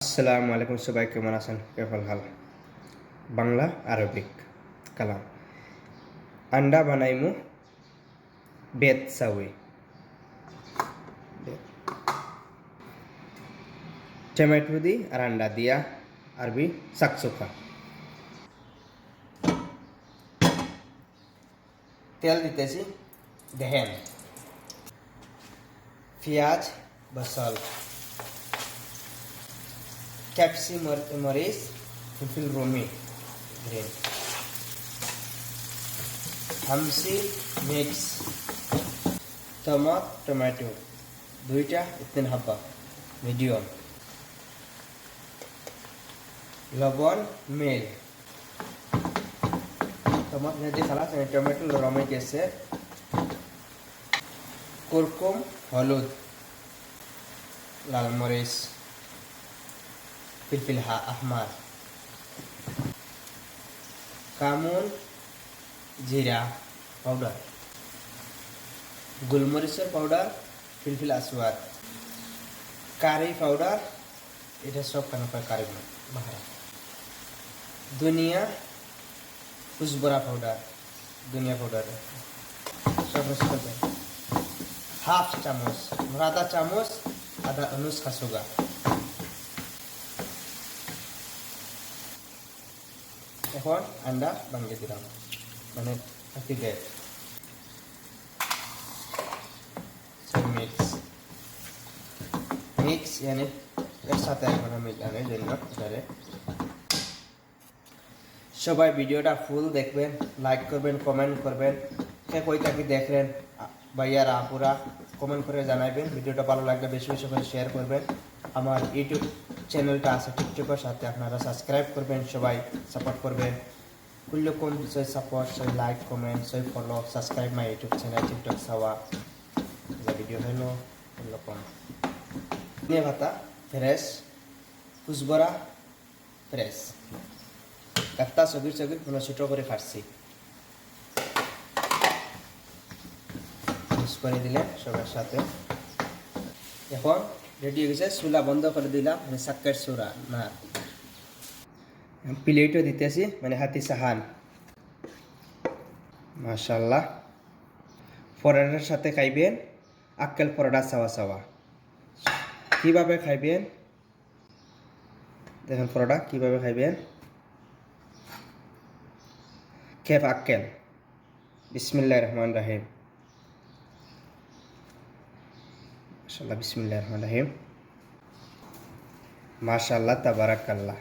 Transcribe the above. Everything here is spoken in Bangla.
আসসালামু আলাইকুম, সবাই কেমন আছেন? কেমন হাল? বাংলা আরবিক কালাম আন্ডা বানাইমু বেত সাউই টমেটো দি আর আন্ডা দিয়া আরবি সাকসুকা। তেল দিতেছি, দেখেন পেঁয়াজ, বসল, ক্যাপসি, মরিচ, ফুলফিল রুমি, গ্রিন, হামসি মিক্স, টমেটো দুইটা, 3 হাব্বা মিডিয়াম, লবণ, মিল, টমাটো যদি খালাস টমেটো রমে গেছে, কুরকুম, হলুদ, লাল মরিচ, ফিলফিল আহমার, কামুন, জিরা পাউডার, গোলমরিচের পাউডার, ফিলফিল আসওয়াদ, কারি পাউডার, এটা সব কেন কারি বাহারা, ধনিয়া, কুসবরা পাউডার, ধনিয়া পাউডার সব হাফ চামচ, আধা চামচ, আধা নুসখা সুগা। এখন আন্ডা ভাঙিয়ে দিলাম, মানে থাকি দেয় মিক্স মিক্স यानी এর সাথে এখন মিলানোর জন্য সবাই ভিডিওটা ফুল দেখবেন, লাইক করবেন, কমেন্ট করবেন, কে কই থাকি দেখলেন ভাইয়ারা আপুরা কমেন্ট করে জানাবেন। ভিডিওটা ভালো লাগলে বেশি বেশি করে শেয়ার করবেন। আমার ইউটিউব চ্যানেলটা আছে টিকটকের সাথে, আপনারা সাবস্ক্রাইব করবেন, সবাই সাপোর্ট করবেন। কুল্লুকুম সই সাপোর্ট, সই লাইক, কমেন্ট, সই follow, subscribe my YouTube channel TikTok সাওয়া যে ভিডিও হলো কুল্লুকুম। ধনিয়া পাতা ফ্রেশ, কুসবরা ফ্রেশ, একটা সগির সগির কোনো ছোটো করে কাটছি, মিক্স করে দিলে সবার সাথে। এখন রেডি হয়ে গেছে, চুলা বন্ধ করে দিলাম, মানে সাক্কের চুলা না, প্লেটও দিতেছি, মানে হাতি সাহান। মাশাআল্লাহ, পরোটার সাথে খাইবেন, আক্কেল পরোটা চাওয়া চাওয়া। কীভাবে খাইবেন দেখেন, পরোটা কীভাবে খাইবেন, কেফ আক্কেল। বিসমিল্লাহির রহমানির রহিম। মাশাআল্লাহ, বিসমিল্লাহির রহমানির রহিম। মাশাআল্লাহ, তাবারাকাল্লাহ।